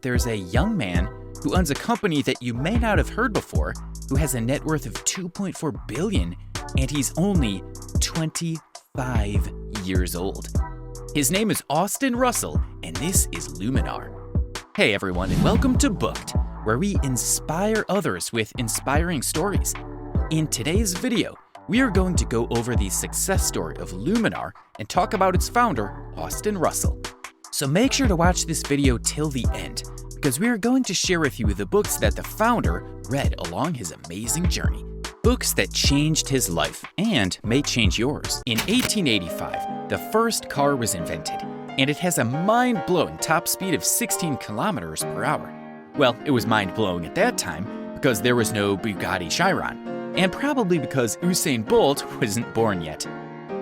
There's a young man who owns a company that you may not have heard before, who has a net worth of $2.4 billion, and he's only 25 years old. His name is Austin Russell, and this is Luminar. Hey everyone, and welcome to Booked, where we inspire others with inspiring stories. In today's video, we are going to go over the success story of Luminar and talk about its founder, Austin Russell. So make sure to watch this video till the end, because we are going to share with you the books that the founder read along his amazing journey. Books that changed his life and may change yours. In 1885, the first car was invented, and it has a mind-blowing top speed of 16 kilometers per hour. Well, it was mind-blowing at that time because there was no Bugatti Chiron, and probably because Usain Bolt wasn't born yet.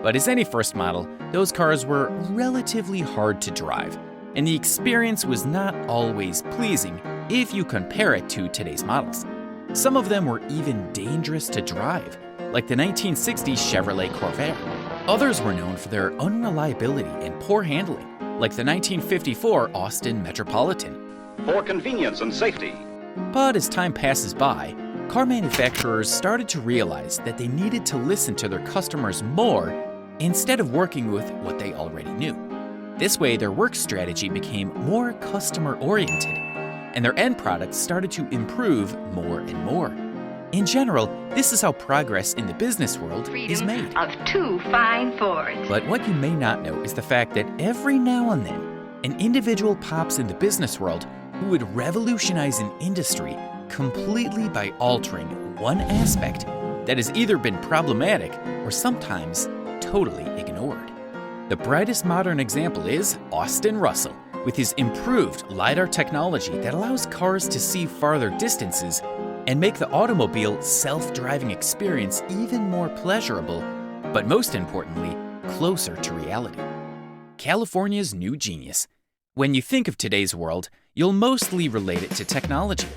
But as any first model, those cars were relatively hard to drive, and the experience was not always pleasing if you compare it to today's models. Some of them were even dangerous to drive, like the 1960s Chevrolet Corvair. Others were known for their unreliability and poor handling, like the 1954 Austin Metropolitan. For convenience and safety. But as time passes by, car manufacturers started to realize that they needed to listen to their customers more instead of working with what they already knew. This way, their work strategy became more customer-oriented, and their end products started to improve more and more. In general, this is how progress in the business world is made. Of two fine Fords. But what you may not know is the fact that every now and then, an individual pops in the business world who would revolutionize an industry completely by altering one aspect that has either been problematic or sometimes totally ignored. The brightest modern example is Austin Russell, with his improved Lidar technology that allows cars to see farther distances and make the automobile self-driving experience even more pleasurable, but most importantly, closer to reality. California's new genius. When you think of today's world, you'll mostly relate it to technology.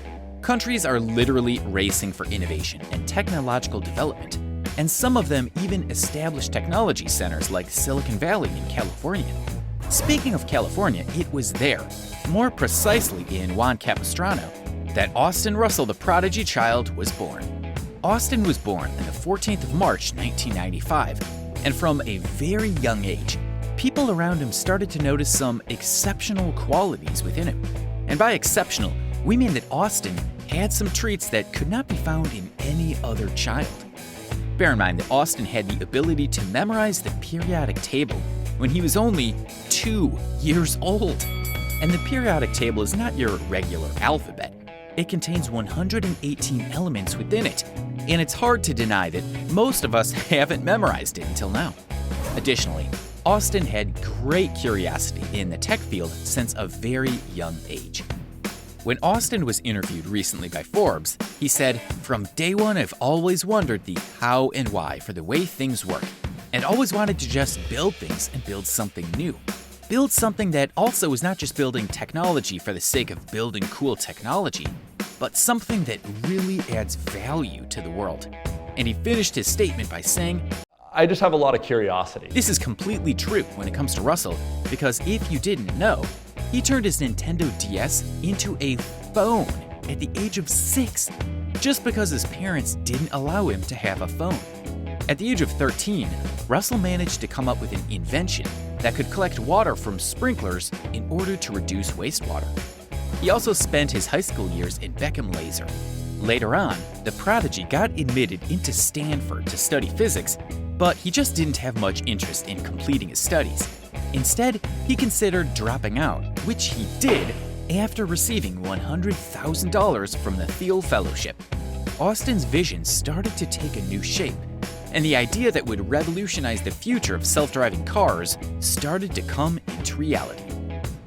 Countries are literally racing for innovation and technological development, and some of them even establish technology centers like Silicon Valley in California. Speaking of California, it was there, more precisely in Juan Capistrano, that Austin Russell, the prodigy child, was born. Austin was born on the 14th of March, 1995, and from a very young age, people around him started to notice some exceptional qualities within him. And by exceptional, we mean that Austin had some traits that could not be found in any other child. Bear in mind that Austin had the ability to memorize the periodic table when he was only 2 years old. And the periodic table is not your regular alphabet. It contains 118 elements within it, and it's hard to deny that most of us haven't memorized it until now. Additionally, Austin had great curiosity in the tech field since a very young age. When Austin was interviewed recently by Forbes, he said, "From day one, I've always wondered the how and why for the way things work, and always wanted to just build things and build something new. Build something that also is not just building technology for the sake of building cool technology, but something that really adds value to the world." And he finished his statement by saying, I just have a lot of curiosity. This is completely true when it comes to Russell, because if you didn't know, he turned his Nintendo DS into a phone at the age of 6, just because his parents didn't allow him to have a phone. At the age of 13, Russell managed to come up with an invention that could collect water from sprinklers in order to reduce wastewater. He also spent his high school years in Beckham Laser. Later on, the prodigy got admitted into Stanford to study physics, but he just didn't have much interest in completing his studies. Instead, he considered dropping out, which he did after receiving $100,000 from the Thiel Fellowship. Austin's vision started to take a new shape, and the idea that would revolutionize the future of self-driving cars started to come into reality.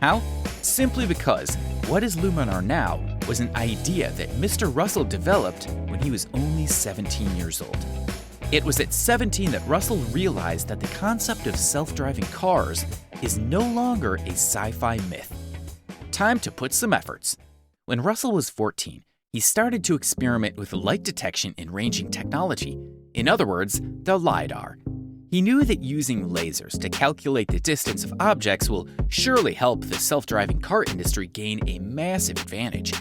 How? Simply because what is Luminar now was an idea that Mr. Russell developed when he was only 17 years old. It was at 17 that Russell realized that the concept of self-driving cars is no longer a sci-fi myth. Time to put some efforts. When Russell was 14, he started to experiment with light detection and ranging technology. In other words, the Lidar. He knew that using lasers to calculate the distance of objects will surely help the self-driving car industry gain a massive advantage.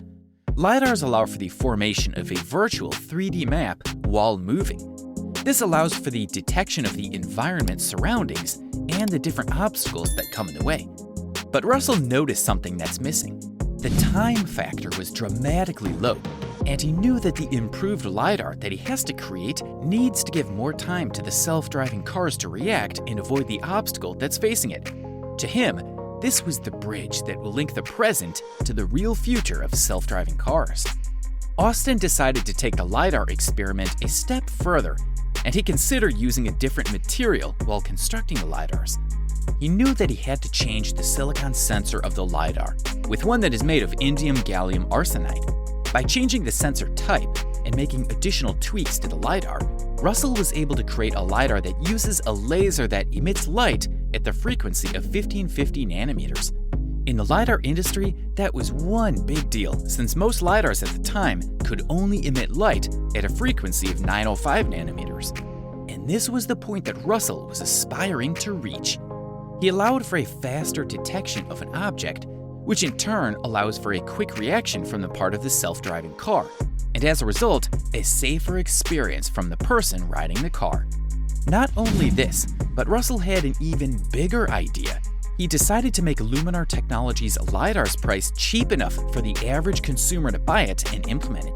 Lidars allow for the formation of a virtual 3D map while moving. This allows for the detection of the environment's surroundings and the different obstacles that come in the way. But Russell noticed something that's missing. The time factor was dramatically low, and he knew that the improved LiDAR that he has to create needs to give more time to the self-driving cars to react and avoid the obstacle that's facing it. To him, this was the bridge that will link the present to the real future of self-driving cars. Austin decided to take the LiDAR experiment a step further, and he considered using a different material while constructing the LiDARs. He knew that he had to change the silicon sensor of the LiDAR with one that is made of indium gallium arsenide. By changing the sensor type and making additional tweaks to the LiDAR, Russell was able to create a LiDAR that uses a laser that emits light at the frequency of 1550 nanometers. In the LiDAR industry, that was one big deal, since most LiDARs at the time could only emit light at a frequency of 905 nanometers. And this was the point that Russell was aspiring to reach. He allowed for a faster detection of an object, which in turn allows for a quick reaction from the part of the self-driving car, and as a result, a safer experience from the person riding the car. Not only this, but Russell had an even bigger idea. He decided to make Luminar Technologies' LiDARs price cheap enough for the average consumer to buy it and implement it.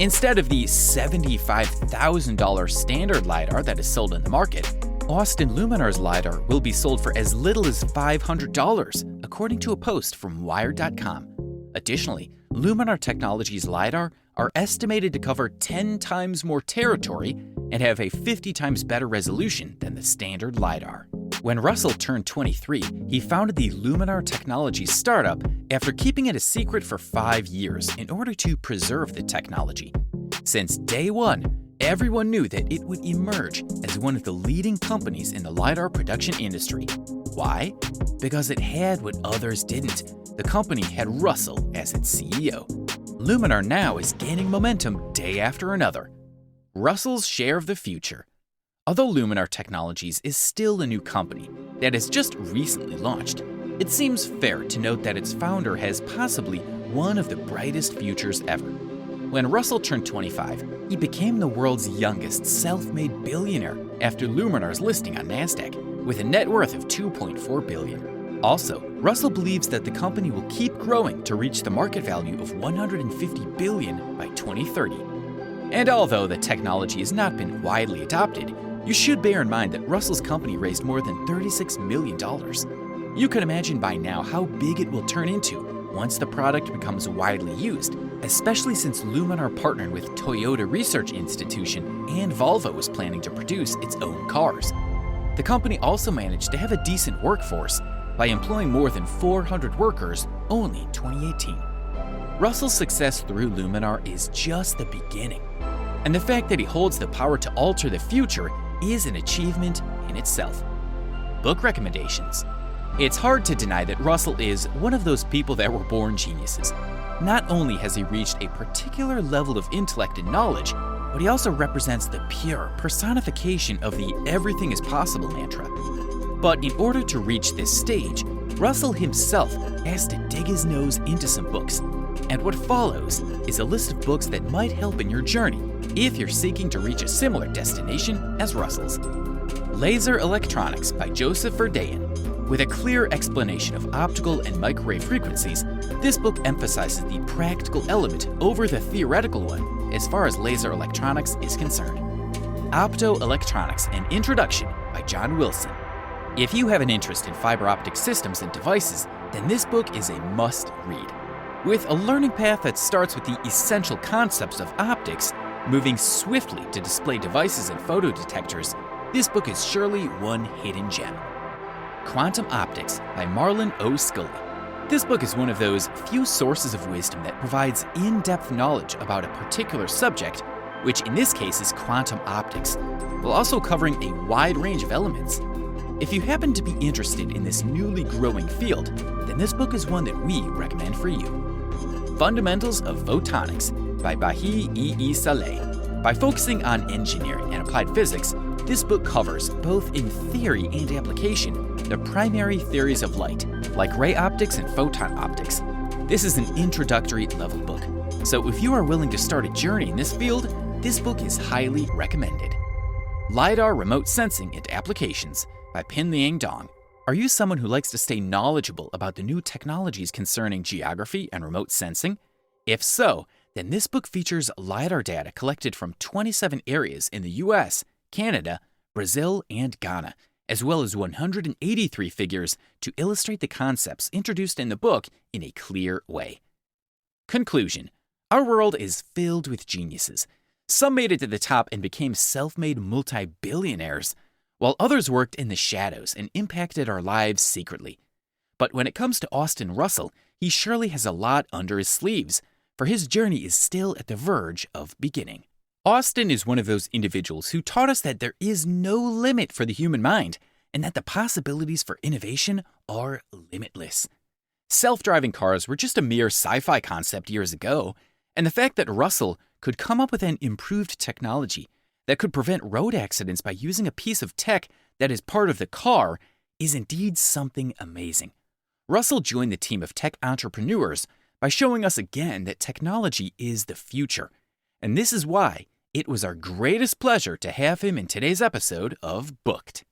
Instead of the $75,000 standard LiDAR that is sold in the market, Austin Luminar's LiDAR will be sold for as little as $500, according to a post from Wired.com. Additionally, Luminar Technologies' LiDAR are estimated to cover 10 times more territory and have a 50 times better resolution than the standard LiDAR. When Russell turned 23, he founded the Luminar Technologies startup after keeping it a secret for 5 years in order to preserve the technology. Since day one, everyone knew that it would emerge as one of the leading companies in the LiDAR production industry. Why? Because it had what others didn't. The company had Russell as its CEO. Luminar now is gaining momentum day after another. Russell's share of the future. Although Luminar Technologies is still a new company that has just recently launched, it seems fair to note that its founder has possibly one of the brightest futures ever. When Russell turned 25, he became the world's youngest self-made billionaire after Luminar's listing on NASDAQ, with a net worth of $2.4 billion. Also, Russell believes that the company will keep growing to reach the market value of $150 billion by 2030. And although the technology has not been widely adopted, you should bear in mind that Russell's company raised more than $36 million. You can imagine by now how big it will turn into once the product becomes widely used, especially since Luminar partnered with Toyota Research Institution and Volvo is planning to produce its own cars. The company also managed to have a decent workforce by employing more than 400 workers only in 2018. Russell's success through Luminar is just the beginning, and the fact that he holds the power to alter the future is an achievement in itself. Book recommendations. It's hard to deny that Russell is one of those people that were born geniuses. Not only has he reached a particular level of intellect and knowledge, but he also represents the pure personification of the everything is possible mantra. But in order to reach this stage, Russell himself has to dig his nose into some books. And what follows is a list of books that might help in your journey if you're seeking to reach a similar destination as Russell's. Laser Electronics by Joseph Verdayan. With a clear explanation of optical and microwave frequencies, this book emphasizes the practical element over the theoretical one as far as laser electronics is concerned. Optoelectronics, an Introduction by John Wilson. If you have an interest in fiber optic systems and devices, then this book is a must-read. With a learning path that starts with the essential concepts of optics, moving swiftly to display devices and photodetectors, this book is surely one hidden gem. Quantum Optics by Marlon O. Scully. This book is one of those few sources of wisdom that provides in-depth knowledge about a particular subject, which in this case is quantum optics, while also covering a wide range of elements. If you happen to be interested in this newly growing field, then this book is one that we recommend for you. Fundamentals of Photonics by Bahi E. Saleh. By focusing on engineering and applied physics, This book covers, both in theory and application, the primary theories of light, like ray optics and photon optics. This is an introductory level book, so if you are willing to start a journey in this field, this book is highly recommended. Lidar Remote Sensing and Applications by Pin Liang Dong. Are you someone who likes to stay knowledgeable about the new technologies concerning geography and remote sensing? If so, then this book features LiDAR data collected from 27 areas in the US, Canada, Brazil, and Ghana, as well as 183 figures to illustrate the concepts introduced in the book in a clear way. Conclusion: our world is filled with geniuses. Some made it to the top and became self-made multi-billionaires, while others worked in the shadows and impacted our lives secretly. But when it comes to Austin Russell, he surely has a lot under his sleeves, for his journey is still at the verge of beginning. Austin is one of those individuals who taught us that there is no limit for the human mind, and that the possibilities for innovation are limitless. Self-driving cars were just a mere sci-fi concept years ago, and the fact that Russell could come up with an improved technology that could prevent road accidents by using a piece of tech that is part of the car is indeed something amazing. Russell joined the team of tech entrepreneurs by showing us again that technology is the future. And this is why it was our greatest pleasure to have him in today's episode of Booked.